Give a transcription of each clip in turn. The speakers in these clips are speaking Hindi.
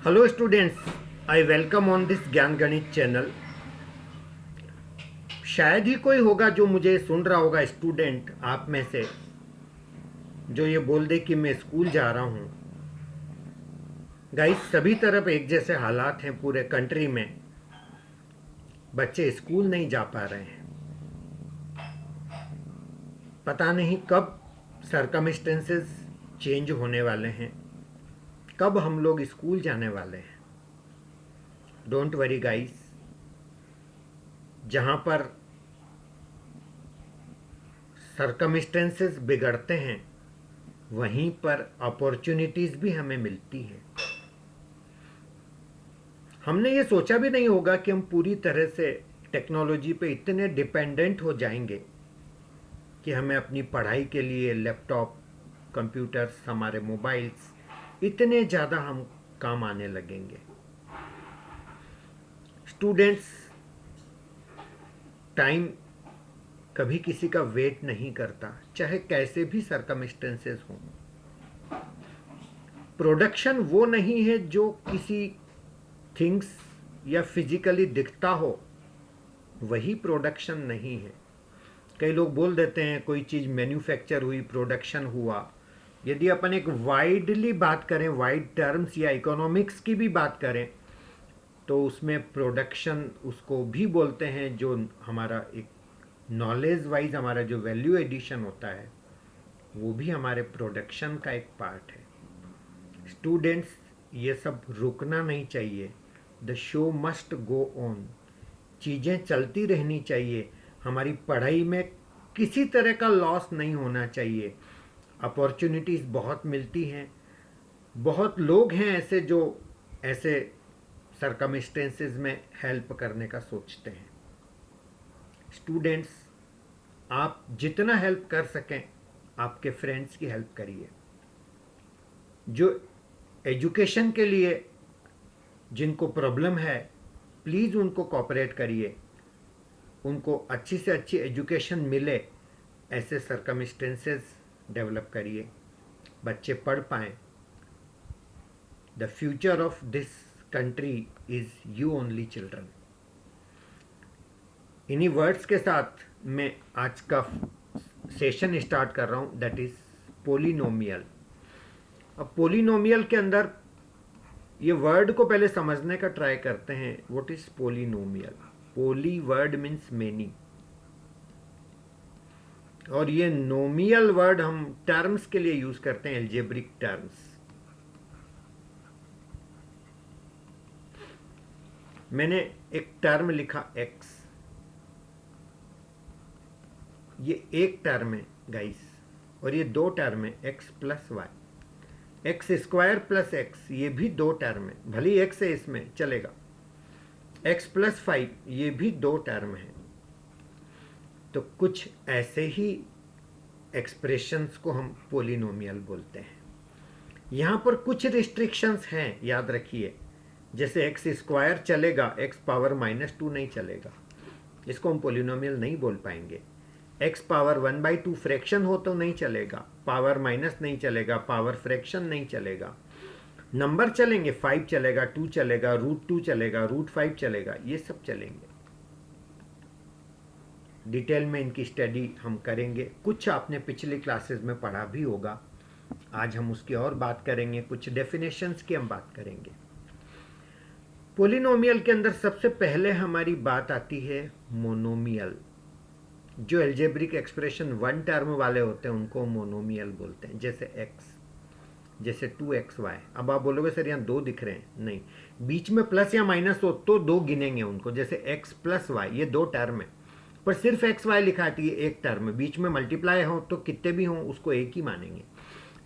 Hello students, I welcome on this ज्ञान गणित चैनल। शायद ही कोई होगा जो मुझे सुन रहा होगा, स्टूडेंट आप में से, जो ये बोल दे कि मैं स्कूल जा रहा हूँ। गाइस, सभी तरफ एक जैसे हालात हैं पूरे कंट्री में। बच्चे स्कूल नहीं जा पा रहे हैं। पता नहीं कब सरकमस्टेंसेस चेंज होने वाले हैं, कब हम लोग स्कूल जाने वाले हैं। डोंट वरी गाइस, जहाँ पर सरकमस्टेंसेस बिगड़ते हैं वहीं पर अपॉर्चुनिटीज भी हमें मिलती है। हमने ये सोचा भी नहीं होगा कि हम पूरी तरह से टेक्नोलॉजी पे इतने डिपेंडेंट हो जाएंगे कि हमें अपनी पढ़ाई के लिए लैपटॉप, कंप्यूटर्स, हमारे मोबाइल्स इतने ज़्यादा हम काम आने लगेंगे। स्टूडेंट्स, टाइम कभी किसी का वेट नहीं करता, चाहे कैसे भी सरकमस्टेंसेस हों। प्रोडक्शन वो नहीं है जो किसी थिंग्स या फिजिकली दिखता हो, वही प्रोडक्शन नहीं है। कई लोग बोल देते हैं कोई चीज़ मैन्युफैक्चर हुई, प्रोडक्शन हुआ। यदि अपन एक वाइडली बात करें, वाइड टर्म्स या इकोनॉमिक्स की भी बात करें, तो उसमें प्रोडक्शन उसको भी बोलते हैं जो हमारा एक नॉलेज वाइज हमारा जो वैल्यू एडिशन होता है, वो भी हमारे प्रोडक्शन का एक पार्ट है। स्टूडेंट्स, ये सब रुकना नहीं चाहिए। The show must go on. चीज़ें चलती रहनी चाहिए। हमारी पढ़ाई में किसी तरह का लॉस नहीं होना चाहिए। अपॉर्चुनिटीज़ बहुत मिलती हैं। बहुत लोग हैं ऐसे जो ऐसे सरकमस्टेंसेस में हेल्प करने का सोचते हैं। स्टूडेंट्स, आप जितना हेल्प कर सकें आपके फ्रेंड्स की हेल्प करिए। जो एजुकेशन के लिए जिनको प्रॉब्लम है, प्लीज़ उनको कोऑपरेट करिए। उनको अच्छी से अच्छी एजुकेशन मिले, ऐसे सरकमस्टेंसेस डेवलप करिए, बच्चे पढ़ पाएँ। The future of this country is you only children. इन्हीं वर्ड्स के साथ मैं आज का सेशन स्टार्ट कर रहा हूँ, दैट इज़ पोलिनोमियल। अब पोलिनोमियल के अंदर ये वर्ड को पहले समझने का ट्राई करते हैं। What is polynomial? Poly word means many, और ये नोमियल वर्ड हम टर्म्स के लिए यूज करते हैं, एल्जेब्रिक टर्म्स। मैंने एक टर्म लिखा x, ये एक टर्म है गाइस, और ये दो टर्म है, x plus y. X square plus x, ये भी दो टर्म है, भले ही एक्स है इसमें चलेगा। एक्स प्लस 5, ये भी दो टर्म है। तो कुछ ऐसे ही एक्सप्रेशंस को हम पोलिनोमियल बोलते हैं। यहाँ पर कुछ रिस्ट्रिक्शंस हैं, याद रखिए। जैसे एक्स स्क्वायर चलेगा, एक्स पावर -2 नहीं चलेगा, इसको हम पोलिनोमियल नहीं बोल पाएंगे। एक्स पावर 1/2 फ्रैक्शन हो तो नहीं चलेगा, पावर माइनस नहीं चलेगा, पावर फ्रैक्शन नहीं चलेगा। नंबर चलेंगे, 5 चलेगा, 2 चलेगा, √2 चलेगा, √5 चलेगा, ये सब चलेंगे। डिटेल में इनकी स्टडी हम करेंगे। कुछ आपने पिछली क्लासेस में पढ़ा भी होगा, आज हम उसकी और बात करेंगे। कुछ डेफिनेशंस की हम बात करेंगे। पोलिनोमियल के अंदर सबसे पहले हमारी बात आती है मोनोमियल। जो एल्जेब्रिक एक्सप्रेशन वन टर्म वाले होते हैं उनको मोनोमियल बोलते हैं। जैसे x, जैसे 2xy। अब आप बोलोगे सर यहाँ दो दिख रहे हैं, नहीं, बीच में प्लस या माइनस हो तो दो गिनेंगे उनको। जैसे x प्लस वाई, ये दो टर्म है, पर सिर्फ एक्स वाई लिखा है, ये एक टर्म है। बीच में मल्टीप्लाई हो तो कितने भी हों उसको एक ही मानेंगे।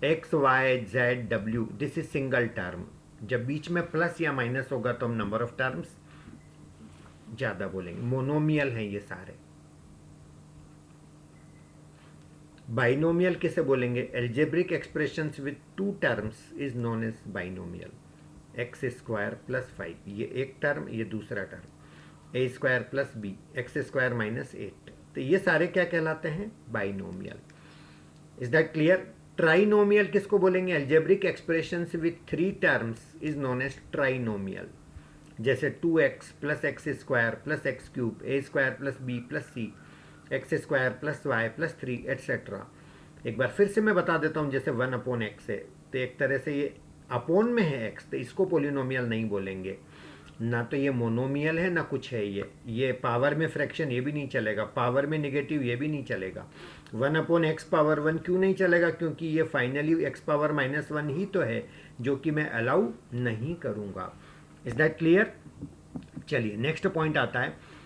एक्स वाई जेड डब्ल्यू, दिस इज सिंगल टर्म। जब बीच में प्लस या माइनस होगा तो हम नंबर ऑफ टर्म्स ज़्यादा बोलेंगे। मोनोमियल हैं ये सारे। बाइनोमियल किसे बोलेंगे? Algebraic expressions with two terms is known as binomial. X square plus 5, ये एक टर्म, ये दूसरा term. A square plus b, x square -8, तो ये सारे क्या कहलाते हैं? Binomial. Is that clear? Trinomial किसको बोलेंगे? Algebraic expressions with 3 terms is known as trinomial. जैसे 2x plus x square plus x cube a square plus b plus c x square plus Y plus 3 etcetera. एक बार फिर से मैं बता देता हूँ, जैसे 1/x है तो एक तरह से ये अपोन में है x, तो इसको पोलिनोमियल नहीं बोलेंगे। ना तो ये मोनोमियल है ना कुछ है। ये पावर में फ्रैक्शन ये भी नहीं चलेगा, पावर में नेगेटिव ये भी नहीं चलेगा। 1/x पावर 1 क्यों नहीं चलेगा? क्योंकि ये फाइनली x पावर -1 ही तो है, जो कि मैं अलाउ नहीं करूँगा। Is that clear? चलिए नेक्स्ट पॉइंट आता है।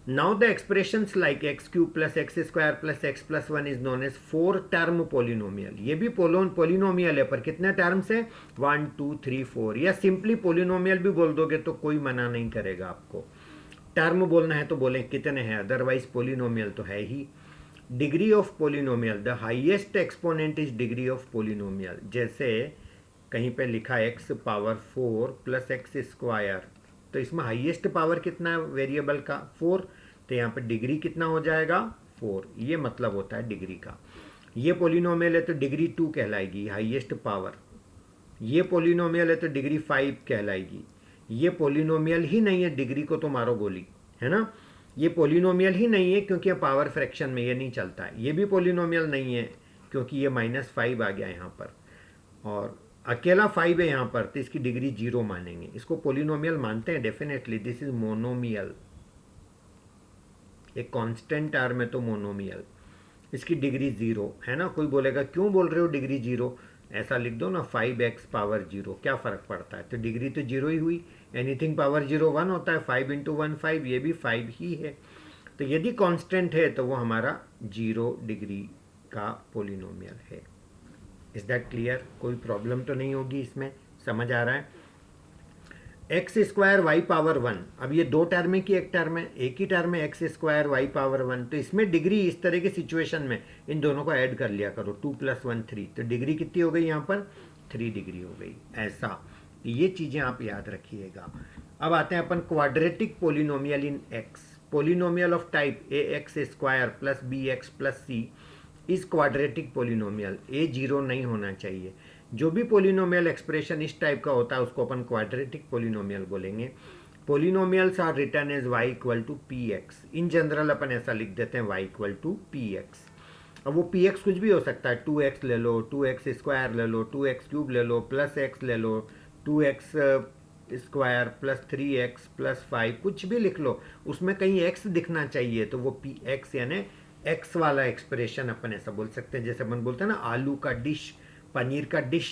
Now the expressions like x cube plus x square plus x plus 1 is known as 4 term polynomial. ये भी पोलिनोमियल है, पर कितने टर्म्स है? 1 2 3 4। या सिंपली पोलिनोमियल भी बोल दोगे तो कोई मना नहीं करेगा आपको। टर्म बोलना है तो बोले कितने हैं, अदरवाइज पोलिनोमियल तो है ही। Degree of polynomial, the highest exponent is degree of polynomial. जैसे कहीं पे लिखा x power 4 plus x square, तो इसमें हाईएस्ट पावर कितना है वेरिएबल का? 4। तो यहाँ पे डिग्री कितना हो जाएगा? 4। ये मतलब होता है डिग्री का। ये पोलिनोमियल है तो डिग्री 2 कहलाएगी, हाईएस्ट पावर। ये पोलिनोमियल है तो डिग्री 5 कहलाएगी। ये पोलिनोमियल ही नहीं है, डिग्री को तो मारो गोली, है ना। ये पोलिनोमियल ही नहीं है क्योंकि ये पावर फ्रैक्शन में ये नहीं चलता है। ये भी पोलिनोमियल नहीं है क्योंकि ये -5 आ गया यहाँ पर, और अकेला 5 है यहाँ पर, तो इसकी डिग्री 0 मानेंगे। इसको पोलिनोमियल मानते हैं डेफिनेटली। दिस इज मोनोमियल, एक कांस्टेंट टर्म है तो मोनोमियल। इसकी डिग्री 0 है ना। कोई बोलेगा क्यों बोल रहे हो डिग्री 0? ऐसा लिख दो ना, 5x पावर 0, क्या फ़र्क पड़ता है? तो डिग्री तो 0 ही हुई। एनीथिंग पावर 0 1 होता है। 5 × 1 5, ये भी 5 ही है। तो यदि कांस्टेंट है तो वो हमारा 0 डिग्री का पोलिनोमियल है। Is that clear? कोई प्रॉब्लम तो नहीं होगी इसमें, समझ आ रहा है? एक्स स्क्वायर वाई पावर 1, अब ये 2 टर्म है कि एक टर्म है? एक ही टर्म है, एक्स स्क्वायर वाई पावर 1। तो इसमें डिग्री इस तरह की सिचुएशन में इन दोनों को ऐड कर लिया करो, 2 + 1 3। तो डिग्री कितनी हो गई यहाँ पर? 3 डिग्री हो गई। ऐसा ये चीज़ें आप याद रखिएगा। अब आते हैं अपन quadratic polynomial in x. Polynomial of type a x square plus b x plus c is quadratic polynomial. A 0 नहीं होना चाहिए। जो भी पोलिनोमियल एक्सप्रेशन इस टाइप का होता है उसको अपन क्वाड्रेटिक पोलिनोमियल बोलेंगे। Polynomials are written as y = px। In general अपन ऐसा लिख देते हैं, y = px। अब वो px कुछ भी हो सकता है, 2x ले लो, 2x स्क्वायर ले लो, 2x क्यूब ले लो, प्लस x ले लो, 2x square plus 3x plus 5, कुछ भी लिख लो, उसमें कहीं x दिखना चाहिए। तो वो px यानी x वाला एक्सप्रेशन अपन ऐसा बोल सकते हैं। जैसे अपन बोलते हैं ना आलू का डिश, पनीर का डिश,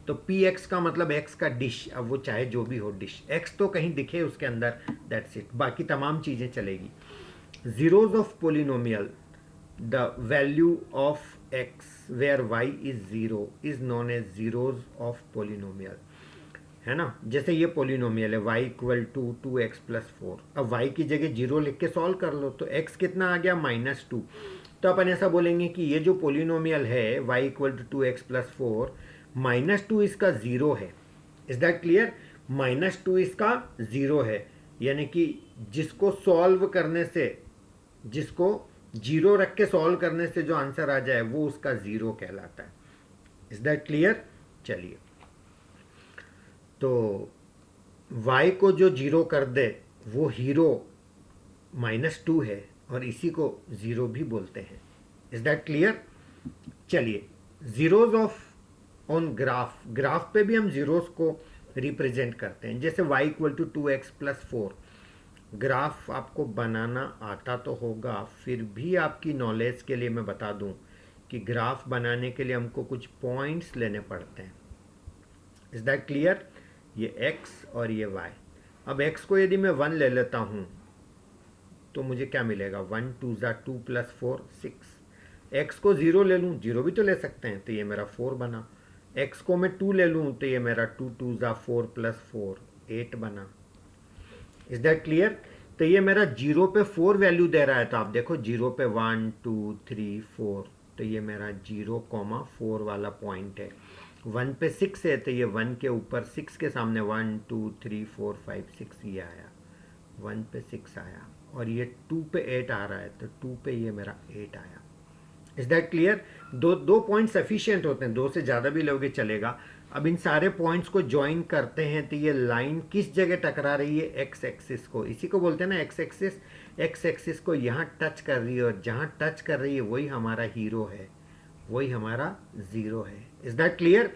तो px का मतलब x का डिश। अब वो चाहे जो भी हो डिश, x तो कहीं दिखे उसके अंदर, दैट्स इट। बाकी तमाम चीज़ें चलेगी। Zeros of polynomial, the value of x where y is 0 is known as zeros of polynomial, है ना। जैसे ये पोलिनोमियल है y = 2x + 4। अब y की जगह 0 लिख के सॉल्व कर लो, तो x कितना आ गया? -2। तो अपन ऐसा बोलेंगे कि ये जो पोलिनोमियल है y = 2x + 4, -2 इसका 0 है। Is that clear? -2 इसका 0 है, यानी कि जिसको सॉल्व करने से, जिसको 0 रख के सॉल्व करने से जो आंसर आ जाए वो उसका 0 कहलाता है। Is that clear? चलिए, तो y को जो 0 कर दे वो हीरो -2 है, और इसी को 0 भी बोलते हैं। Is that clear? चलिए, zeros of on graph, graph पे भी हम जीरोस को रिप्रेजेंट करते हैं। जैसे y = 2x + 4। ग्राफ आपको बनाना आता तो होगा, फिर भी आपकी नॉलेज के लिए मैं बता दूं कि ग्राफ बनाने के लिए हमको कुछ पॉइंट्स लेने पड़ते हैं। Is that clear? ये x और ये y। अब x को यदि मैं 1 ले लेता हूँ तो मुझे क्या मिलेगा? 1 2 = 2 + 4 6। x को 0 ले लूँ, 0 भी तो ले सकते हैं, तो ये मेरा 4 बना। x को मैं 2 ले लूँ तो ये मेरा 2 2 = 4 + 4 8 बना। Is that clear? तो ये मेरा 0 पे 4 वैल्यू दे रहा है, तो आप देखो 0 पे 1 2 3 4, तो ये मेरा 0,4 वाला पॉइंट है। 1 पे 6 है तो ये 1 के ऊपर 6 के सामने 1 2 3 4 5 6 ये आया, 1 पे 6 आया, और ये 2 पे 8 आ रहा है तो 2 पे ये मेरा 8 आया। Is that clear? दो दो पॉइंट सफिशियंट होते हैं, दो से ज़्यादा भी लोगे चलेगा। अब इन सारे पॉइंट्स को ज्वाइन करते हैं तो ये लाइन किस जगह टकरा रही है? एक्स एक्सिस को। इसी को बोलते हैं ना एक्स एक्सिस। एक्स एक्सिस को यहाँ टच कर रही है और जहाँ टच कर रही है वही हमारा हीरो है, वही हमारा ज़ीरो है। Is that clear?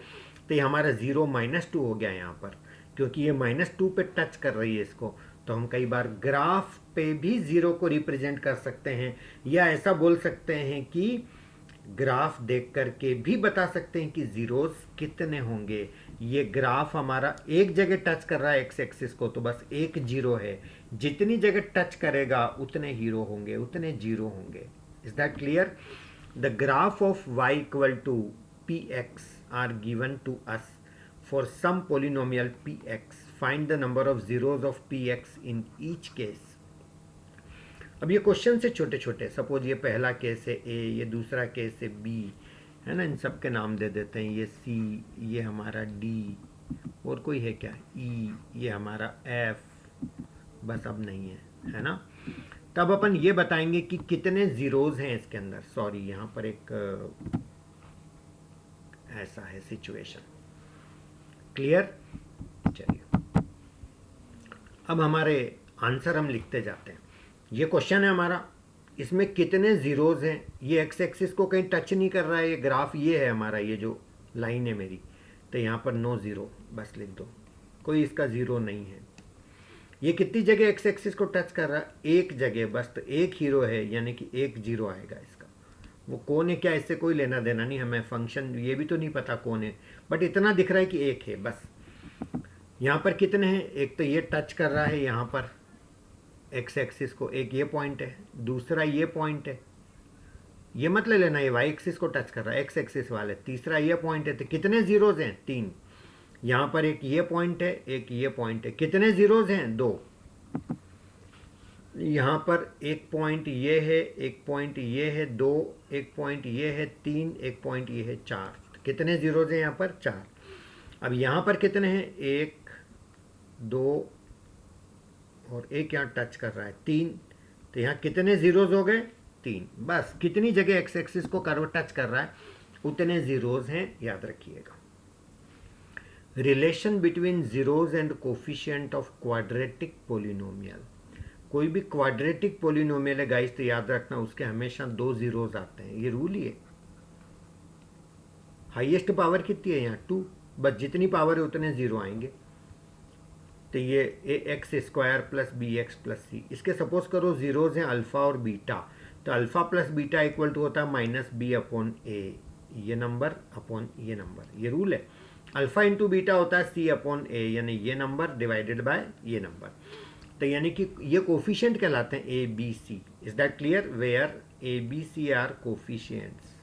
तो ये हमारा ज़ीरो -2 हो गया यहाँ पर, क्योंकि ये -2 पे टच कर रही है इसको। तो हम कई बार ग्राफ पे भी ज़ीरो को रिप्रेजेंट कर सकते हैं, या ऐसा बोल सकते हैं कि ग्राफ देख करके भी बता सकते हैं कि ज़ीरोज़ कितने होंगे। ये ग्राफ हमारा एक जगह टच कर रहा है एक्स एक्सिस को, तो बस एक जीरो है। जितनी जगह टच करेगा उतने हीरो होंगे, उतने जीरो होंगे। Is that clear? The graph of y equal to px are given to us for some polynomial px। Find the number of zeros of px in each case. अब ये क्वेश्चन से छोटे छोटे, सपोज ये पहला केस है ए, ये दूसरा केस है बी, है ना, इन सब के नाम दे देते हैं। ये सी, ये हमारा डी, और कोई है क्या, ई, ये हमारा एफ, बस अब नहीं है ना। तब अपन ये बताएंगे कि कितने जीरोज हैं इसके अंदर। सॉरी, यहाँ पर एक ऐसा है सिचुएशन। क्लियर? चलिए अब हमारे आंसर हम लिखते जाते हैं। ये क्वेश्चन है हमारा, इसमें कितने जीरोज हैं। ये एक्स एक्सिस को कहीं टच नहीं कर रहा है, ये ग्राफ ये है हमारा, ये जो लाइन है मेरी, तो यहाँ पर नो ज़ीरो बस लिख दो, कोई इसका ज़ीरो नहीं है। ये कितनी जगह एक्स एक्सिस को टच कर रहा है? एक जगह बस, तो एक हीरो है, यानी कि एक जीरो आएगा इसका। वो कौन है क्या, इससे कोई लेना देना नहीं हमें, फंक्शन ये भी तो नहीं पता कौन है, बट इतना दिख रहा है कि एक है बस। यहाँ पर कितने हैं? एक तो ये टच कर रहा है यहाँ पर एक्स एक्सिस को, एक ये पॉइंट है, दूसरा ये पॉइंट है, ये मत ले लेना ये वाई एक्सिस को टच कर रहा है, एक्स एक्सिस वाले। तीसरा ये पॉइंट है, तो कितने जीरोज हैं? 3। यहाँ पर एक ये पॉइंट है, एक ये पॉइंट है, कितने जीरोज हैं? 2। यहाँ पर एक पॉइंट ये है, एक पॉइंट ये है 2, एक पॉइंट ये है 3, एक पॉइंट ये है 4। तो कितने जीरोज हैं यहाँ पर? 4। अब यहाँ पर कितने हैं? 1, 2 और एक यहाँ टच कर रहा है 3। तो यहाँ कितने जीरोज हो गए? 3। बस कितनी जगह एक्स एक्सिस को कर्व टच कर रहा है उतने जीरोज हैं, याद रखिएगा। Relation between zeros and coefficient of quadratic polynomial. कोई भी क्वाड्रेटिक पोलिनोमियल है गाइस, तो याद रखना उसके हमेशा 2 जीरोज आते हैं, ये रूल ही है। हाईएस्ट पावर कितनी है यहाँ? 2। बस जितनी पावर है उतने जीरो आएंगे। तो ये a x square plus b x plus c, इसके सपोज करो जीरोज हैं अल्फा और बीटा, तो alpha plus beta equal to होता है -b/a, ये नंबर अपॉन ये नंबर, ये रूल है। अल्फा इंटू बीटा होता है c/a, यानी ये नंबर डिवाइडेड बाय ये नंबर। तो यानी कि ये कोफिशिएंट कहलाते हैं a b c. Is that clear? Where a b c are coefficients.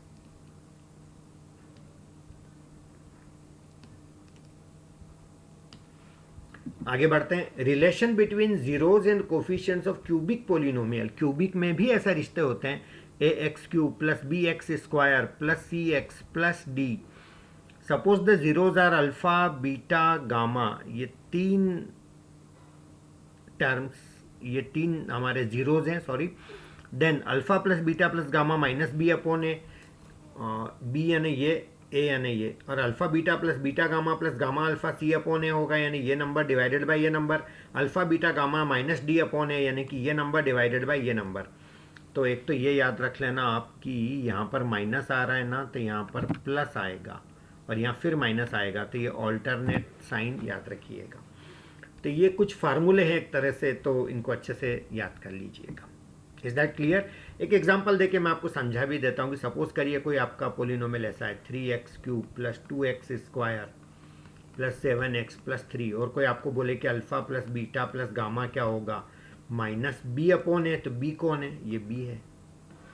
आगे बढ़ते हैं। Relation between zeros and coefficients of cubic polynomial. Cubic में भी ऐसा रिश्ते होते हैं, a x cube plus b x square plus c x plus d. Suppose the zeros are alpha beta gamma, ये 3 टर्म्स, ये 3 हमारे जीरोज हैं, sorry. Then alpha plus beta plus gamma -b/a, b यानी ये, ए यानी ये, और alpha beta plus beta gamma plus gamma alpha c/a होगा, यानी ये नंबर डिवाइडेड बाय ये number. Alpha beta gamma -d/a, यानी कि ये नंबर डिवाइडेड बाय ये नंबर। तो एक तो ये याद रख लेना आप कि यहाँ पर माइनस आ रहा है ना, तो यहाँ पर प्लस आएगा और यहाँ फिर माइनस आएगा, तो ये ऑल्टरनेट साइन याद रखिएगा। तो ये कुछ फार्मूले हैं एक तरह से, तो इनको अच्छे से याद कर लीजिएगा। Is that clear? एक एग्जांपल देके मैं आपको समझा भी देता हूँ कि सपोज करिए कोई आपका पोलिनोमियल ऐसा है 3x³ plus 2x² plus 7x plus 3, और कोई आपको बोले कि alpha plus beta plus gamma क्या होगा? -b/a, तो b कौन है? ये b है।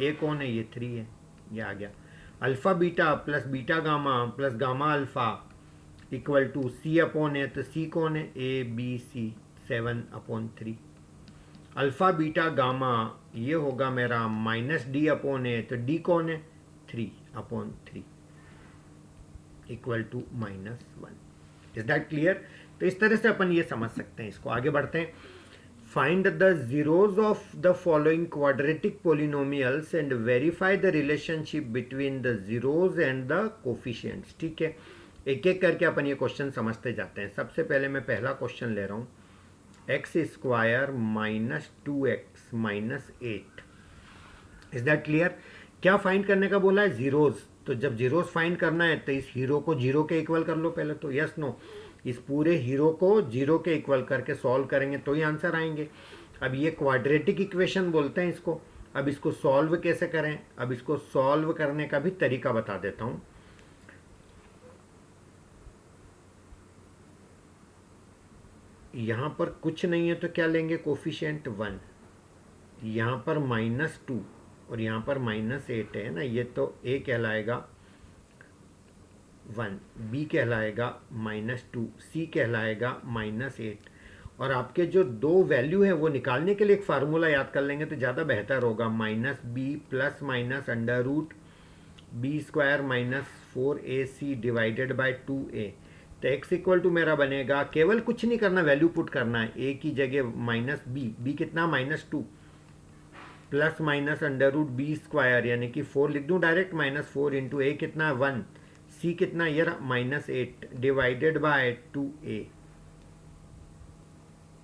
a कौन है? ये 3 है। ये आ गया। Alpha beta plus beta gamma plus gamma alpha equal to c/a, तो c कौन है? a b c 7/3। Alpha beta gamma ये होगा मेरा -d/a, तो d कौन है? 3/3 equal to -1। Is that clear? तो इस तरह से अपन ये समझ सकते हैं इसको। आगे बढ़ते हैं। Find the zeros of the following quadratic polynomials and verify the relationship between the zeros and the coefficients. ठीक है, एक एक करके अपन ये क्वेश्चन समझते जाते हैं. सबसे पहले मैं पहला क्वेश्चन ले रहा हूँ. X square minus 2x minus 8. Is that clear? क्या फाइंड करने का बोला है? जीरोज. तो जब जीरोज फाइंड करना है तो इस हीरो को जीरो के इक्वल कर लो पहले तो. Yes no? इस पूरे हीरो को जीरो के इक्वल करके सॉल्व करेंगे तो ही आंसर आएंगे. अब ये क्वाड्रेटिक इक्वेशन बोलते हैं इसको. अब इसको सॉल्व कैसे करें? अब इसको सॉल्व करने का भी तरीका बता देता हूं. यहां पर कुछ नहीं है तो क्या लेंगे? कोफिशिएंट 1. यहां पर -2 और यहां पर -8 है ना, ये तो a कहलाएगा 1, b कहलाएगा -2, c कहलाएगा -8. और आपके जो दो वैल्यू है वो निकालने के लिए एक फार्मूला याद कर लेंगे तो ज़्यादा बेहतर होगा. -b plus minus under root b square -4ac divided by 2a. तो x इक्वल टू मेरा बनेगा, केवल कुछ नहीं करना, वैल्यू पुट करना है. a की जगह -b कितना? -2 plus minus under root b square यानी कि 4 लिख दूं डायरेक्ट. -4 इंटू ए कितना? 1. सी कितना? ये -8 डिवाइडेड बाय 2a.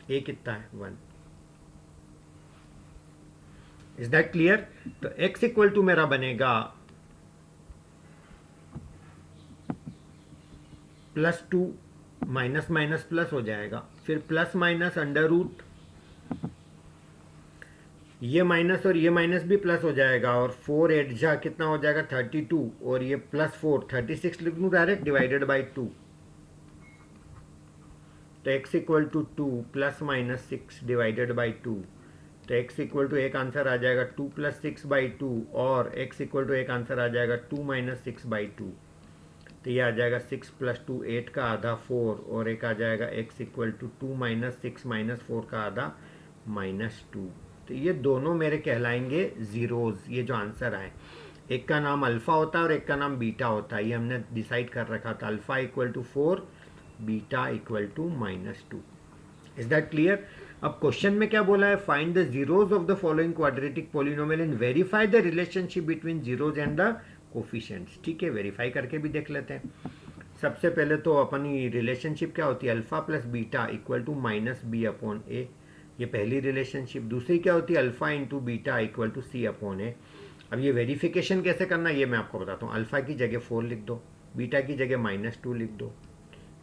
ए कितना है? 1. Is that clear? तो x इक्वल टू मेरा बनेगा +2 माइनस माइनस प्लस हो जाएगा, फिर प्लस माइनस अंडर रूट, ये माइनस और ये माइनस भी प्लस हो जाएगा, और 4 8 जा कितना हो जाएगा? 32, और ये +4 36 लिख लूँ डायरेक्ट डिवाइडेड बाई 2. तो x equal to 2 plus minus 6 divided by 2. तो x इक्वल टू एक आंसर आ जाएगा 2 + 6 बाई 2, और x इक्वल टू एक आंसर आ जाएगा 2 - 6 बाई 2. तो ये आ जाएगा 6 + 2 8 का आधा 4, और एक आ जाएगा x इक्वल टू 2 - 6 - 4 का आधा -2. तो ये दोनों मेरे कहलाएंगे जीरोज. ये जो आंसर आए, एक का नाम अल्फा होता है और एक का नाम बीटा होता है. ये हमने डिसाइड कर रखा था. Alpha equal to 4, beta equal to -2. Is that clear? अब क्वेश्चन में क्या बोला है? Find the zeros of the following quadratic polynomial and verify the relationship between zeros and the coefficients. ठीक है, वेरीफाई करके भी देख लेते हैं. सबसे पहले तो अपनी रिलेशनशिप क्या होती है? Alpha plus beta equal to -b/a. ये पहली रिलेशनशिप. दूसरी क्या होती है? Alpha into beta equal to c/a. अब ये वेरिफिकेशन कैसे करना ये मैं आपको बताता हूँ. अल्फा की जगह 4 लिख दो, बीटा की जगह -2 लिख दो,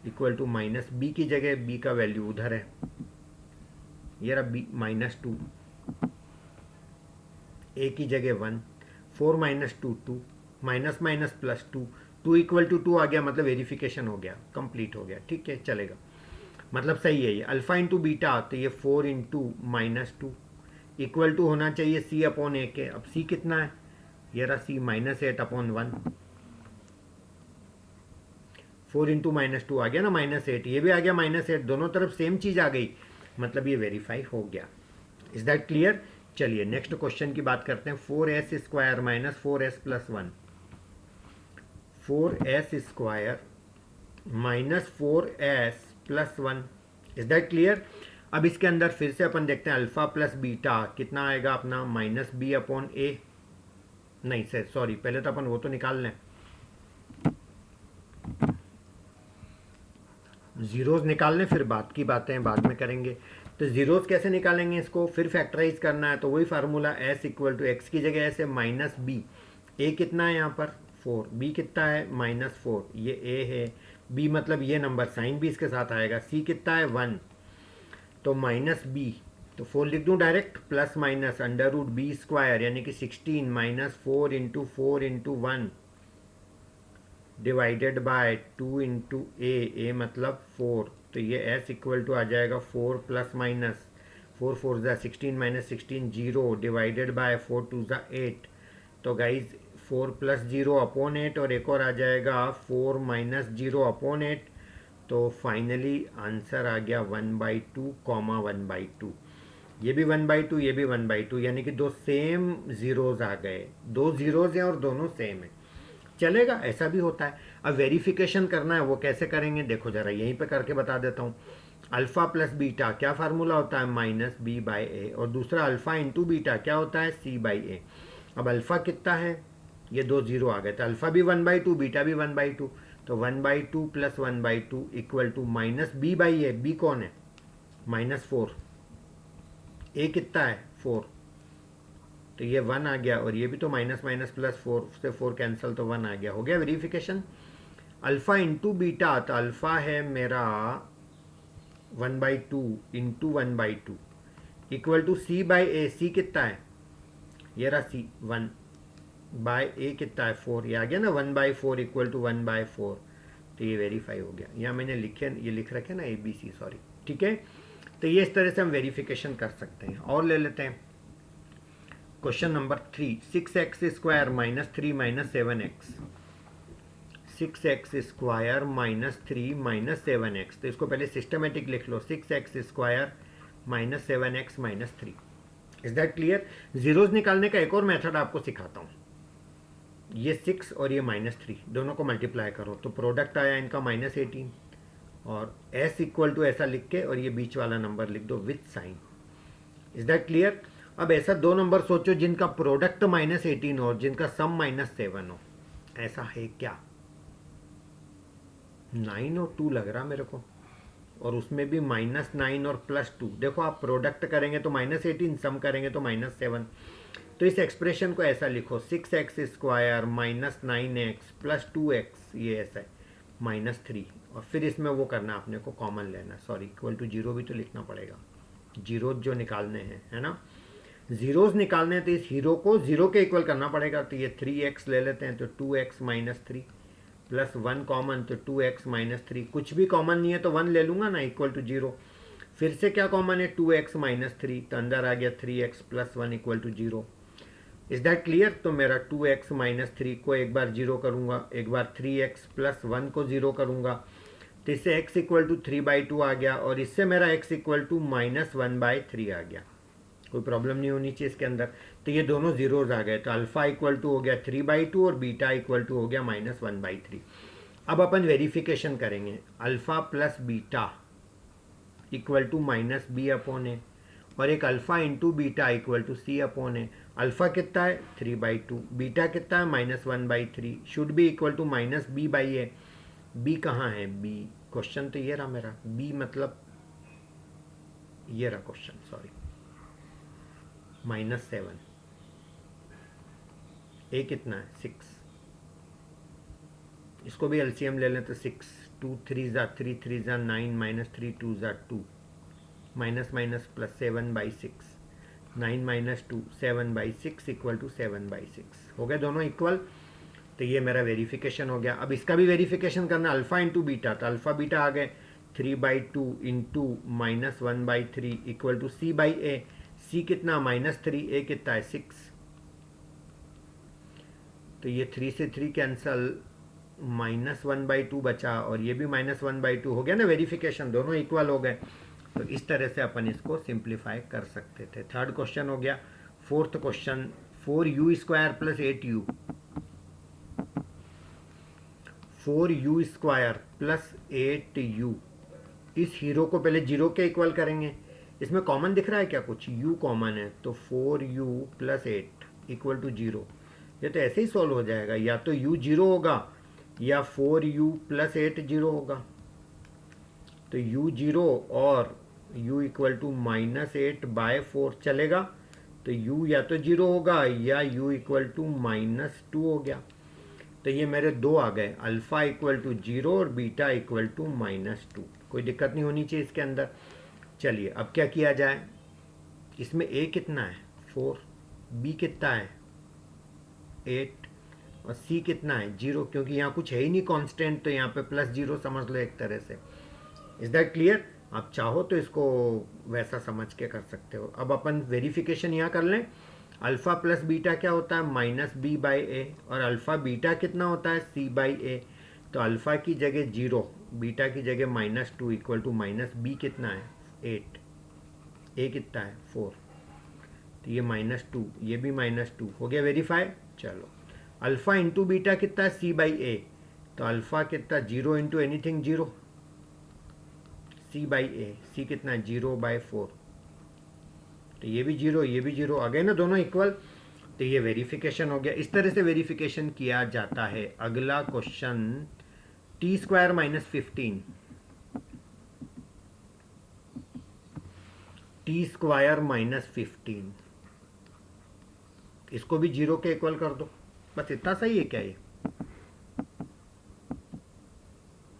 इक्वल टू -b की जगह b का वैल्यू उधर है, ये रहा b -2, a की जगह 1, 4 - 2 2, minus minus plus 2, 2 equal to 2 आ गया, मतलब वेरिफिकेशन हो गया, कंप्लीट हो गया. ठीक है, चलेगा, मतलब सही है. ये अल्फा इंटू बीटा, तो ये 4 इंटू -2 इक्वल टू होना चाहिए c/a के. अब c कितना है? ये रहा c -8/1. 4 इंटू -2 आ गया ना -8, ये भी आ गया -8, दोनों तरफ सेम चीज आ गई, मतलब ये वेरीफाई हो गया. Is that clear? चलिए नेक्स्ट क्वेश्चन की बात करते हैं. 4s² - 4s + 1. 4s² - 4s + 1. Is that clear? अब इसके अंदर फिर से अपन देखते हैं अल्फा प्लस बीटा कितना आएगा अपना? -b/a. नहीं सर सॉरी, पहले तो अपन वो तो निकाल लें, जीरोज निकाल लें, फिर बात की बातें बाद में करेंगे. तो जीरोज कैसे निकालेंगे? इसको फिर फैक्टराइज करना है, तो वही formula s equal to x की जगह s है -b. a कितना है यहाँ पर? 4. b कितना है? -4. ये a है, b मतलब ये नंबर साइन भी इसके साथ आएगा. c कितना है? 1. तो -b, तो 4 लिख दूँ direct, plus minus under root b square यानी कि 16 - 4 into 4 into 1 divided by 2 into a मतलब 4. तो ये s इक्वल टू आ जाएगा 4 + माइनस 4 4 ज़ा 16 - 16 0 डिवाइडेड बाय 4 2 ज़ा 8. तो गाइज 4 + 0/8 और एक और आ जाएगा 4 - 0/8. तो फाइनली आंसर आ गया 1/2, 1/2. ये भी 1/2, ये भी 1/2, यानी कि दो सेम जीरोज आ गए. दो जीरोज हैं और दोनों सेम है. चलेगा, ऐसा भी होता है. अब वेरिफिकेशन करना है, वो कैसे करेंगे देखो जरा, यहीं पे करके बता देता हूँ. अल्फ़ा प्लस बीटा क्या फार्मूला होता है, माइनस बी बाई ए, और दूसरा अल्फ़ा इंटू बीटा क्या होता है, सी बाई ए। अब अल्फ़ा कितना है, ये दो जीरो आ गए, तो अल्फ़ा भी 1/2 बीटा भी 1/2, तो 1/2 plus 1/2 equal to minus B by a. B कौन है, -4, ए कितना है 4, तो ये 1 आ गया, और ये भी तो माइनस माइनस प्लस 4 से 4 कैंसिल, तो 1 आ गया। हो गया वेरिफिकेशन। अल्फ़ा इंटू बीटा, तो अल्फ़ा है मेरा 1/2 into 1/2 equal to C by ए। सी कितना है, ये रहा सी 1 बाय ए कितना है 4, ये आ गया ना 1/4 इक्वल टू 1/4, तो ये वेरीफाई हो गया। यहाँ मैंने ये लिख रखे ना ABC, सॉरी, ठीक है। तो ये इस तरह से हम वेरिफिकेशन कर सकते हैं। और ले लेते हैं question number 3, 6x square minus 3 minus 7x, 6x square minus 3 minus 7x, तो इसको पहले सिस्टमेटिक लिख लो, 6x square minus 7x minus 3। Is that clear. Zeros निकालने का एक और मेथड आपको सिखाता हूँ। ये 6 और ये -3 दोनों को मल्टीप्लाई करो, तो प्रोडक्ट आया इनका -18, और s इक्वल टू ऐसा लिख के और ये बीच वाला नंबर लिख दो with sign. Is that clear. अब ऐसा दो नंबर सोचो जिनका प्रोडक्ट -18 हो और जिनका सम -7 हो, ऐसा है क्या। 9 और 2 लग रहा मेरे को, और उसमें भी -9 और +2। देखो आप प्रोडक्ट करेंगे तो -18, सम करेंगे तो -7। तो इस एक्सप्रेशन को ऐसा लिखो, 6x square minus 9x plus 2x, ये ऐसा है -3, और फिर इसमें वो करना आपने को कॉमन लेना, सॉरी इक्वल टू 0 भी तो लिखना पड़ेगा, जीरोज जो निकालने हैं, है ना। जीरोज निकालने हैं तो इस हीरो को 0 के इक्वल करना पड़ेगा, तो ये 3x ले लेते हैं, तो 2x माइनस 3 प्लस 1 कॉमन, तो 2x माइनस 3, कुछ भी कॉमन नहीं है तो 1 ले लूँगा ना, इक्वल टू 0। फिर से क्या कॉमन है, 2x माइनस 3, तो अंदर आ गया 3x plus 1 equal to 0। Is that clear. तो मेरा 2x माइनस 3 को एक बार 0 करूँगा, एक बार 3x प्लस 1 को 0 करूँगा, तो इससे x इक्वल टू 3/2 आ गया, और इससे मेरा x इक्वल टू -1/3 आ गया। कोई प्रॉब्लम नहीं होनी चाहिए इसके अंदर। तो ये दोनों जीरोज आ गए, तो अल्फा इक्वल टू हो गया 3/2 और बीटा इक्वल टू हो गया -1/3। अब अपन वेरिफिकेशन करेंगे, alpha plus beta equal to -b/a, और एक alpha into beta equal to c/a। Alpha कितना है 3/2, बीटा कितना है -1/3, should be equal to -b/a। b कहाँ है, b क्वेश्चन तो ये रहा मेरा, b मतलब ये रहा क्वेश्चन, सॉरी -7, a कितना है 6, इसको भी एलसीएम ले लें तो 6, 2 3 ज़ा 3 3 ज़ा 9 -3 2 ज़ा 2, minus minus plus 7/6, 9 minus 2 7/6 equal to 7/6, हो गए दोनों इक्वल। तो ये मेरा वेरिफिकेशन हो गया। अब इसका भी वेरिफिकेशन करना, अल्फा इंटू बीटा, तो अल्फा बीटा आ गए 3/2 into -1/3 equal to c/a। c कितना -3, a कितना है 6, तो ये 3 से 3 कैंसल, -1/2 बचा, और ये भी -1/2 हो गया ना वेरिफिकेशन, दोनों इक्वल हो गए। तो इस तरह से अपन इसको सिंप्लीफाई कर सकते थे। थर्ड क्वेश्चन हो गया। Fourth question, 4u square plus 8u, 4u square plus 8u, इस हीरो को पहले 0 के इक्वल करेंगे। इसमें कॉमन दिख रहा है क्या, कुछ u कॉमन है, तो 4u प्लस 8 इक्वल टू 0। ये तो ऐसे ही सॉल्व हो जाएगा, या तो u 0 होगा या 4u प्लस 8 0 होगा। तो u 0 और u इक्वल टू -8/4 चलेगा, तो u या तो 0 होगा या u इक्वल टू -2 हो गया। तो ये मेरे दो आ गए, अल्फा इक्वल टू 0 और बीटा इक्वल टू -2। कोई दिक्कत नहीं होनी चाहिए इसके अंदर। चलिए अब क्या किया जाए, इसमें a कितना है 4, b कितना है 8, और c कितना है 0, क्योंकि यहाँ कुछ है ही नहीं कांस्टेंट, तो यहाँ पे +0 समझ लो एक तरह से। Is that clear. आप चाहो तो इसको वैसा समझ के कर सकते हो। अब अपन वेरिफिकेशन यहाँ कर लें, अल्फ़ा प्लस बीटा क्या होता है -b/a, और अल्फ़ा बीटा कितना होता है c/a। तो अल्फ़ा की जगह 0, बीटा की जगह -2 इक्वल टू -b कितना है 8, a कितना है 4, तो ये -2, ये भी -2 हो गया वेरीफाई। चलो अल्फ़ा इंटू बीटा कितना है c/a, तो अल्फ़ा कितना 0 इंटू एनीथिंग 0, सी बाई ए, सी कितना है 0/4, तो ये भी 0 ये भी 0 आ गए ना दोनों इक्वल, तो ये वेरिफिकेशन हो गया। इस तरह से वेरिफिकेशन किया जाता है। अगला question T square minus 15, T square minus 15, इसको भी 0 के इक्वल कर दो, बस इतना सही है क्या ये?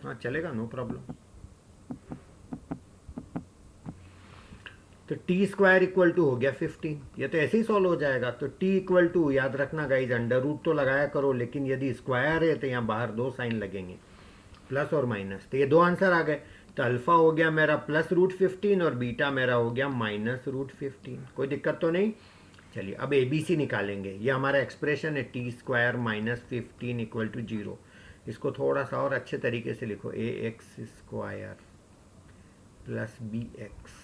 हाँ चलेगा, नो प्रॉब्लम। तो टी स्क्वायर इक्वल टू हो गया 15, ये तो ऐसे ही सॉल्व हो जाएगा। तो टी इक्वल टू, याद रखना गाइज, अंडर रूट तो लगाया करो, लेकिन यदि स्क्वायर है तो यहाँ बाहर 2 साइन लगेंगे, प्लस और माइनस। तो ये 2 आंसर आ गए। तो अल्फा हो गया मेरा +√15 और बीटा मेरा हो गया -√15। कोई दिक्कत तो नहीं। चलिए अब ABC निकालेंगे। ये हमारा एक्सप्रेशन है t square minus 15 equal to 0। इसको थोड़ा सा और अच्छे तरीके से लिखो, ax स्क्वायर प्लस bx।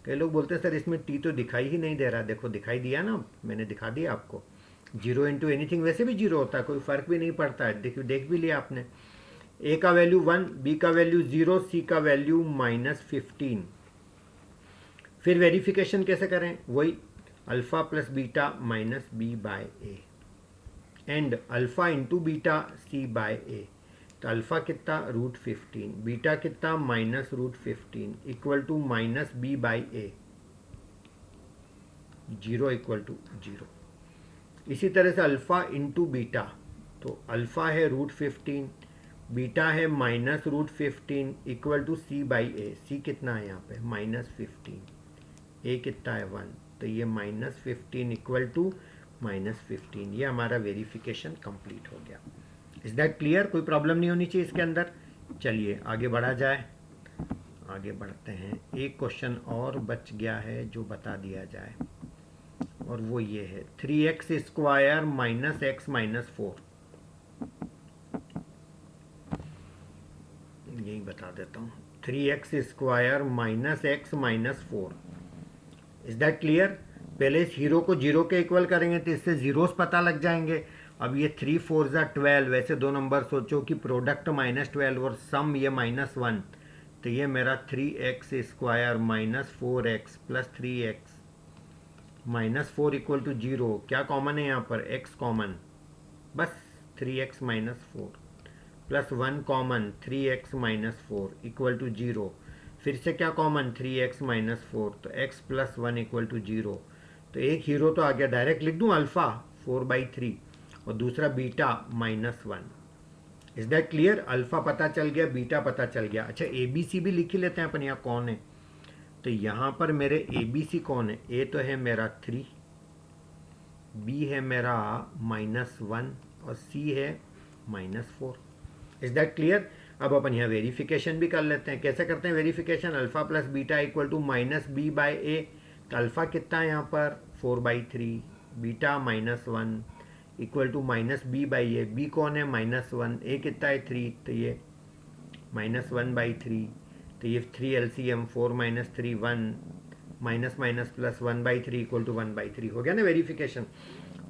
कई लोग बोलते हैं सर इसमें टी तो दिखाई ही नहीं दे रहा। देखो दिखाई दिया ना, मैंने दिखा दिया आपको। 0 इंटू एनीथिंग वैसे भी 0 होता है, कोई फर्क भी नहीं पड़ता है। देख भी लिया आपने। ए का वैल्यू 1, बी का वैल्यू 0, सी का वैल्यू -15। फिर वेरिफिकेशन कैसे करें? वही alpha plus beta minus B by A and alpha into beta C by A. तो अल्फा कितना √15, बीटा कितना -√15 equal to minus B by A, 0 equal to 0। इसी तरह से अल्फा इंटू बीटा, तो अल्फा है √15, बीटा है -√15 इक्वल टू सी बाई ए। सी कितना है यहाँ पे -15, ए कितना है 1, तो ये -15 इक्वल टू -15। ये हमारा वेरिफिकेशन कंप्लीट हो गया। Is that clear? कोई प्रॉब्लम नहीं होनी चाहिए इसके अंदर। चलिए आगे बढ़ा जाए, आगे बढ़ते हैं। एक क्वेश्चन और बच गया है जो बता दिया जाए, और वो ये है 3x square minus x minus 4। यही बता देता हूँ, 3x square minus x minus 4। Is that clear? पहले इस हीरो को 0 के इक्वल करेंगे तो इससे जीरोस पता लग जाएंगे। अब ये 3 4 12, वैसे दो नंबर सोचो कि प्रोडक्ट -12 और सम ये -1, तो ये मेरा 3x square minus 4x plus 3x -4 equal to 0। क्या कॉमन है यहाँ पर? x कॉमन, बस 3x minus 4 plus 1 common 3x minus 4 equal to 0। फिर से क्या कॉमन? 3x माइनस 4, तो x प्लस 1 इक्वल टू 0। तो एक हीरो तो आ गया, डायरेक्ट लिख दूँ अल्फा 4/3 और दूसरा beta -1। Is that clear? Alpha पता चल गया, बीटा पता चल गया। अच्छा ABC भी लिख ही लेते हैं अपन, यहाँ कौन है। तो यहाँ पर मेरे ABC कौन है? A तो है मेरा 3, B है मेरा -1 और C है -4। Is that clear? अब अपन यहाँ वेरिफिकेशन भी कर लेते हैं। कैसे करते हैं verification? Alpha plus beta equal to -b by a. तो अल्फा कितना है यहाँ पर 4/3, beta -1 equal to -b by a. B कौन है? -1। ए कितना है 3, तो ये -1/3, तो ये 3 LCM 4 - 3 1 minus plus 1/3 equal to 1/3 हो गया ना वेरिफिकेशन।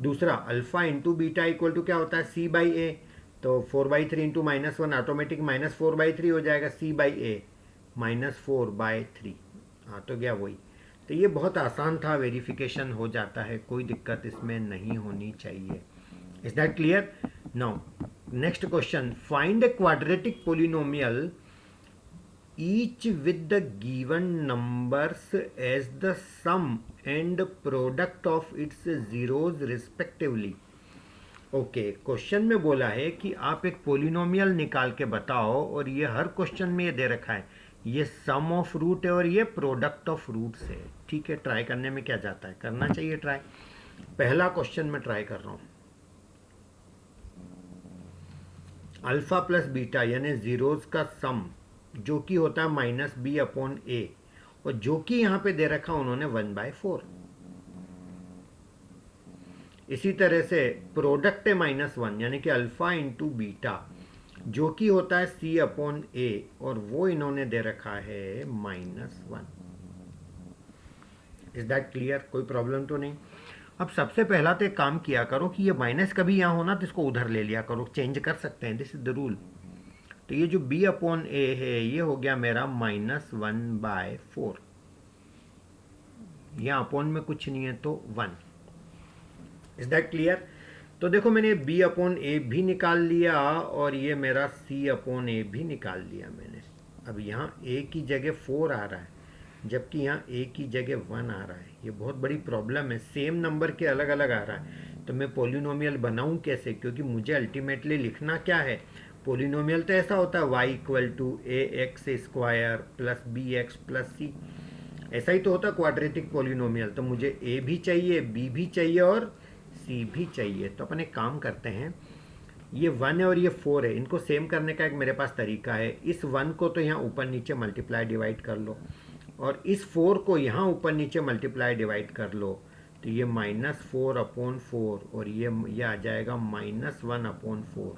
दूसरा alpha into beta equal to क्या होता है? c by a. तो 4/3 इंटू -1 ऑटोमेटिक -4/3 हो जाएगा, c बाई ए -4/3 आ तो गया वही। तो ये बहुत आसान था, वेरिफिकेशन हो जाता है, कोई दिक्कत इसमें नहीं होनी चाहिए। Is that clear? Now next question, find a quadratic polynomial each with the given numbers as the sum and product of its zeros respectively। Okay, question में बोला है कि आप एक पोलिनोमियल निकाल के बताओ, और ये हर क्वेश्चन में ये दे रखा है, ये सम ऑफ रूट है और ये प्रोडक्ट ऑफ रूट्स है। ठीक है, ट्राई करने में क्या जाता है, करना चाहिए ट्राई। पहला क्वेश्चन में ट्राई कर रहा हूं, अल्फा प्लस बीटा यानी जीरोस का सम जो कि होता है -b/a, और जो कि यहां पे दे रखा उन्होंने 1/4। इसी तरह से प्रोडक्ट है -1 यानी कि अल्फा इंटू बीटा जो कि होता है c/a, और वो इन्होंने दे रखा है -1। Is that clear? कोई प्रॉब्लम तो नहीं। अब सबसे पहला तो एक काम किया करो कि ये माइनस कभी यहाँ होना तो इसको उधर ले लिया करो, चेंज कर सकते हैं, दिस इज द रूल। तो ये जो b अपॉन ए है ये हो गया मेरा -1/4। यहाँ अपॉन में कुछ नहीं है तो 1। Is that clear? तो देखो मैंने b अपॉन ए भी निकाल लिया और ये मेरा c अपॉन ए भी निकाल लिया मैंने। अब यहाँ a की जगह 4 आ रहा है जबकि यहाँ a की जगह 1 आ रहा है। ये बहुत बड़ी प्रॉब्लम है, सेम नंबर के अलग अलग आ रहा है। तो मैं पोलिनोमियल बनाऊँ कैसे? क्योंकि मुझे अल्टीमेटली लिखना क्या है? पोलिनोमियल तो ऐसा होता है y equal to ax² plus bx plus c। ऐसा ही तो होता है क्वाड्रेटिक पोलिनोमियल। तो मुझे a भी चाहिए, b भी चाहिए और c भी चाहिए। तो अपन एक काम करते हैं, ये 1 है और ये 4 है, इनको सेम करने का एक मेरे पास तरीका है। इस 1 को तो यहाँ ऊपर नीचे मल्टीप्लाई डिवाइड कर लो और इस 4 को यहाँ ऊपर नीचे मल्टीप्लाई डिवाइड कर लो। तो ये -4/4 और ये आ जाएगा -1/4।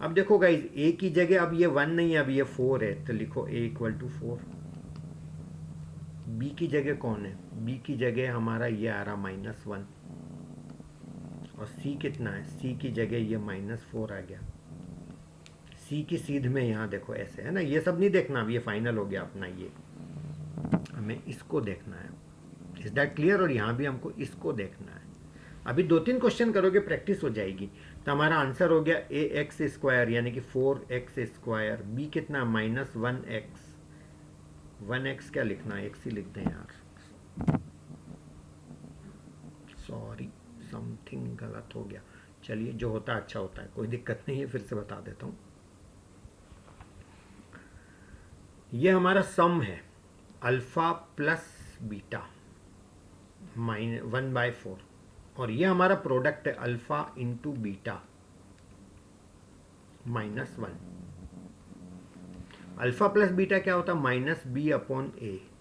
अब देखो गाइज, a की जगह अब ये 1 नहीं है, अब ये 4 है, तो लिखो a इक्वल टू 4। b की जगह कौन है? b की जगह हमारा ये आ रहा -1 और c कितना है? c की जगह ये -4 आ गया। c की सीध में यहाँ देखो ऐसे है ना, ये सब नहीं देखना, अब ये फाइनल हो गया अपना। ये हमें इसको देखना है। Is that clear? और यहाँ भी हमको इसको देखना है। अभी 2-3 क्वेश्चन करोगे, प्रैक्टिस हो जाएगी। तो हमारा आंसर हो गया ax² यानी कि 4x²। b कितना? -1x। 1x क्या लिखना है? x ही लिख दें यार, सॉरी समथिंग गलत हो गया। चलिए, जो होता है अच्छा होता है, कोई दिक्कत नहीं है, फिर से बता देता हूँ। ये हमारा सम है अल्फा प्लस बीटा 1/4 और ये हमारा प्रोडक्ट है alpha into beta -1। Alpha plus beta क्या होता है? -b/a।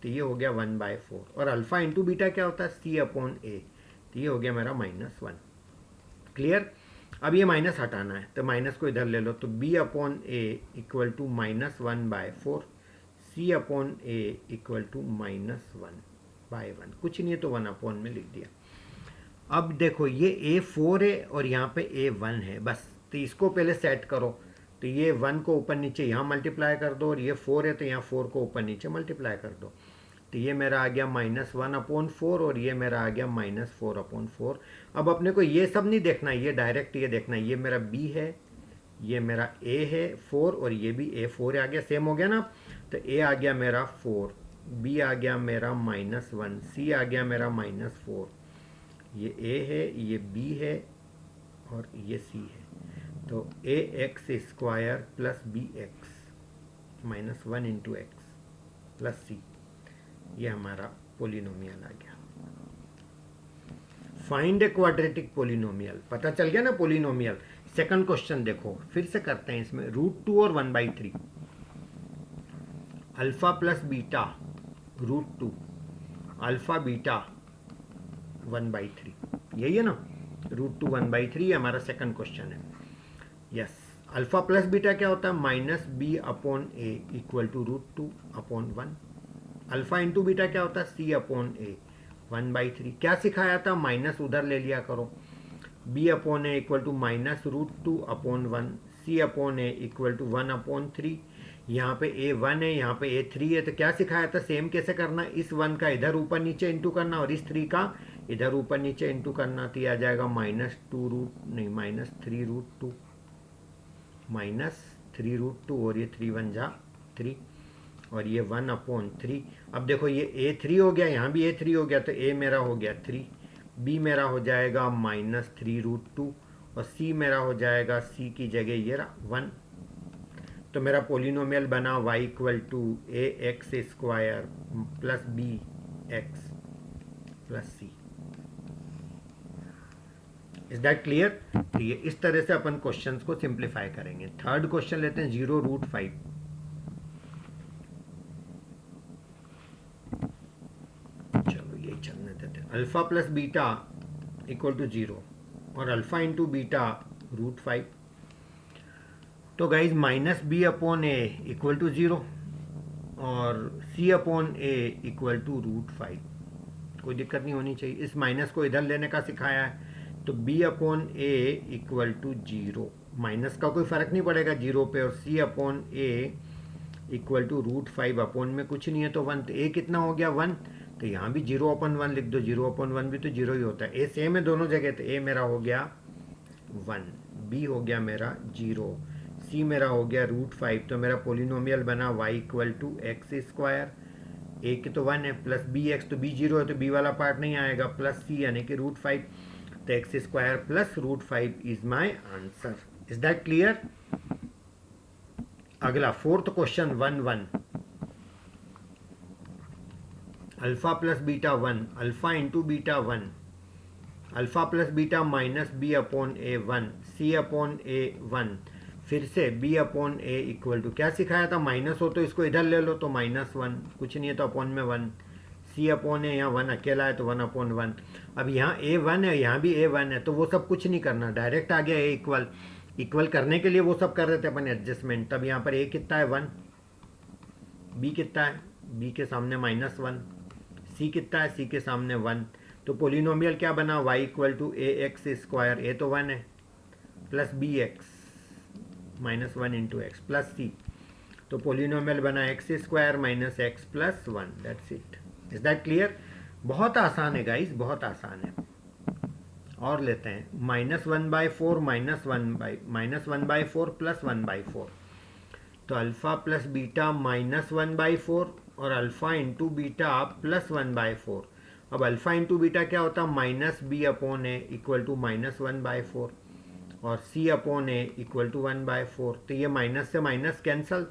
तो ये हो गया 1/4 और अल्फा इंटू बीटा क्या होता है? c/a। तो ये हो गया मेरा -1। क्लियर? अब ये माइनस हटाना है तो माइनस को इधर ले लो। तो b/a equal to -1/4, c/a equal to -1/1। कुछ नहीं है तो 1 में लिख दिया। अब देखो ये a4 है और यहाँ पे a1 है, बस। तो इसको पहले सेट करो। तो ये 1 को ऊपर नीचे यहाँ मल्टीप्लाई कर दो और ये 4 है तो यहाँ 4 को ऊपर नीचे मल्टीप्लाई कर दो। तो ये मेरा आ गया -1/4 और ये मेरा आ गया -4/4। अब अपने को ये सब नहीं देखना है, ये डायरेक्ट ये देखना है। ये मेरा b है, ये मेरा a है 4 और ये भी a4 आ गया, सेम हो गया ना। तो a आ गया मेरा 4, b आ गया मेरा -1, c आ गया मेरा -4, ये a है, ये b है और ये c है। तो ax² plus bx -1 into x plus c, ये हमारा पोलिनोमियल आ गया। Find a quadratic polynomial. पता चल गया ना पोलिनोमियल। सेकंड क्वेश्चन देखो, फिर से करते हैं इसमें। √2 और 1/3 alpha plus beta √2 alpha beta 1/3, यही है ना? √2 1/3 हमारा सेकंड क्वेश्चन है। यस, अल्फा प्लस बीटा क्या होता है? -b/a equal to √2/1। Alpha into beta क्या होता है? c/a 1/3। क्या सिखाया था? माइनस उधर ले लिया करो। b/a equal to -√2/1, c/a equal to 1/3। यहाँ पे a1 है, यहाँ पे a3 है। तो क्या सिखाया था? सेम कैसे करना? इस 1 का इधर ऊपर नीचे इंटू करना और इस 3 का इधर ऊपर नीचे इंटू करना। तो आ जाएगा -3√2 और ये 3 1 जा 3 और ये 1/3। अब देखो ये a3 हो गया, यहाँ भी a3 हो गया, तो a मेरा हो गया 3, b मेरा हो जाएगा -3√2 और c मेरा हो जाएगा, c की जगह ये 1। तो मेरा पोलिनोमियल बना y equal to ax² plus bx plus c। Is that clear? तो ये इस तरह से अपन क्वेश्चंस को सिंप्लीफाई करेंगे। थर्ड क्वेश्चन लेते हैं 0√5। चलो यही चलने देते हैं। Alpha plus beta equal to 0 और अल्फा इंटू बीटा √5। तो गाइज -b/a इक्वल टू 0 और c/a इक्वल टू √5। कोई दिक्कत नहीं होनी चाहिए। इस माइनस को इधर लेने का सिखाया है। तो b/a इक्वल टू 0 माइनस का कोई फ़र्क नहीं पड़ेगा जीरो पे, और c upon a equal to √5 upon में कुछ नहीं है तो 1, तो ए कितना हो गया 1, तो यहाँ भी 0/1 लिख दो, 0/1 भी तो 0 ही होता है, ए सेम है दोनों जगह, तो ए मेरा हो गया 1, बी हो गया मेरा 0, सी मेरा हो गया √5, तो मेरा पोलिनोमियल बना y इक्वल टू x², ए की तो 1 है, प्लस बी एक्स, तो बी 0 है तो बी वाला पार्ट नहीं आएगा, प्लस सी यानी कि √5, तो x² plus √5 is my answer. Is that clear? अगला fourth question 1 alpha plus beta 1, alpha into beta 1, alpha plus beta minus b upon a 1, c upon a 1, फिर से b upon a equal to, क्या सिखाया था, माइनस हो तो इसको इधर ले लो तो -1, कुछ नहीं है तो अपॉन में 1, c अपॉन ए, यहाँ 1 अकेला है तो 1/1, अब यहाँ a 1 है, यहाँ भी a 1 है, तो वो सब कुछ नहीं करना, डायरेक्ट आ गया a इक्वल करने के लिए वो सब कर रहे थे अपन एडजस्टमेंट, तब यहाँ पर a कितना है 1, b कितना है, b के सामने -1, c कितना है, c के सामने 1, तो पोलिनोमियल क्या बना, y equal to ax², a तो 1 है, plus bx -1 into x plus c, तो पोलिनोमियल बना x² minus x plus 1, that's it. Is that clear? बहुत आसान है गाइस, बहुत आसान है। और लेते हैं -1/4 -1/4 प्लस 1/4, तो अल्फा प्लस बीटा -1/4 और अल्फा इंटू बीटा प्लस 1/4, अब अल्फा इंटू बीटा क्या होता है, -b upon a equal to -1/4 और c upon a equal to 1/4, तो ये माइनस से माइनस कैंसल,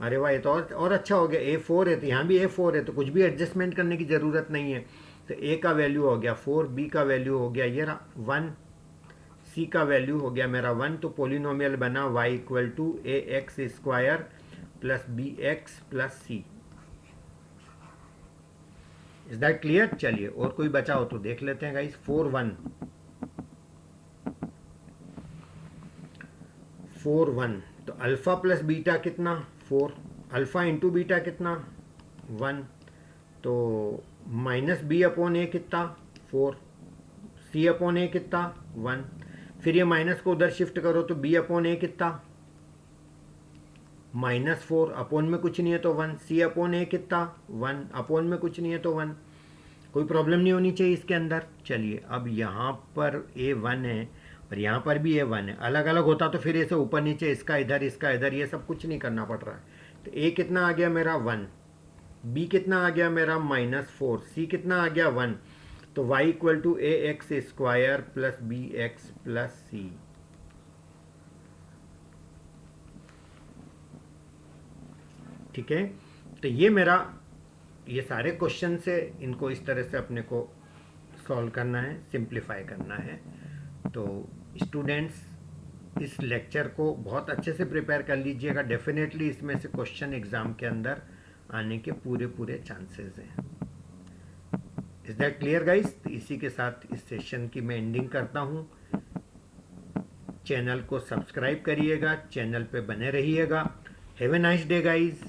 अरे वाह ये तो और अच्छा हो गया, a 4 है तो यहाँ भी a 4 है, तो कुछ भी एडजस्टमेंट करने की ज़रूरत नहीं है, तो a का वैल्यू हो गया 4, b का वैल्यू हो गया ये 1, c का वैल्यू हो गया मेरा 1, तो पोलिनोमियल बना y equal to ax² plus bx plus c। Is that clear? चलिए और कोई बचा हो तो देख लेते हैं गाइस। 4 1, तो अल्फा प्लस बीटा कितना 4, अल्फा इंटू बीटा कितना 1, तो माइनस बी अपॉन ए कितना 4, सी अपॉन ए कितना 1, फिर ये माइनस को उधर शिफ्ट करो तो बी अपॉन ए कितना -4, अपॉन में कुछ नहीं है तो 1, सी अपॉन ए कितना 1, अपॉन में कुछ नहीं है तो 1, कोई प्रॉब्लम नहीं होनी चाहिए इसके अंदर। चलिए अब यहाँ पर a 1 है और यहाँ पर भी a 1 है, अलग अलग होता तो फिर ऐसे ऊपर नीचे इसका इधर ये सब कुछ नहीं करना पड़ रहा है, तो a कितना आ गया मेरा 1, b कितना आ गया मेरा -4, c कितना आ गया 1, तो y equal to ax² plus bx plus c। ठीक है, तो ये मेरा ये सारे क्वेश्चन से इनको इस तरह से अपने को सॉल्व करना है, सिंप्लीफाई करना है। तो स्टूडेंट्स इस लेक्चर को बहुत अच्छे से प्रिपेयर कर लीजिएगा, डेफिनेटली इसमें से क्वेश्चन एग्ज़ाम के अंदर आने के पूरे चांसेस हैं। Is that clear guys? इसी के साथ इस सेशन की मैं एंडिंग करता हूँ। चैनल को सब्सक्राइब करिएगा, चैनल पे बने रहिएगा। Have a nice day guys.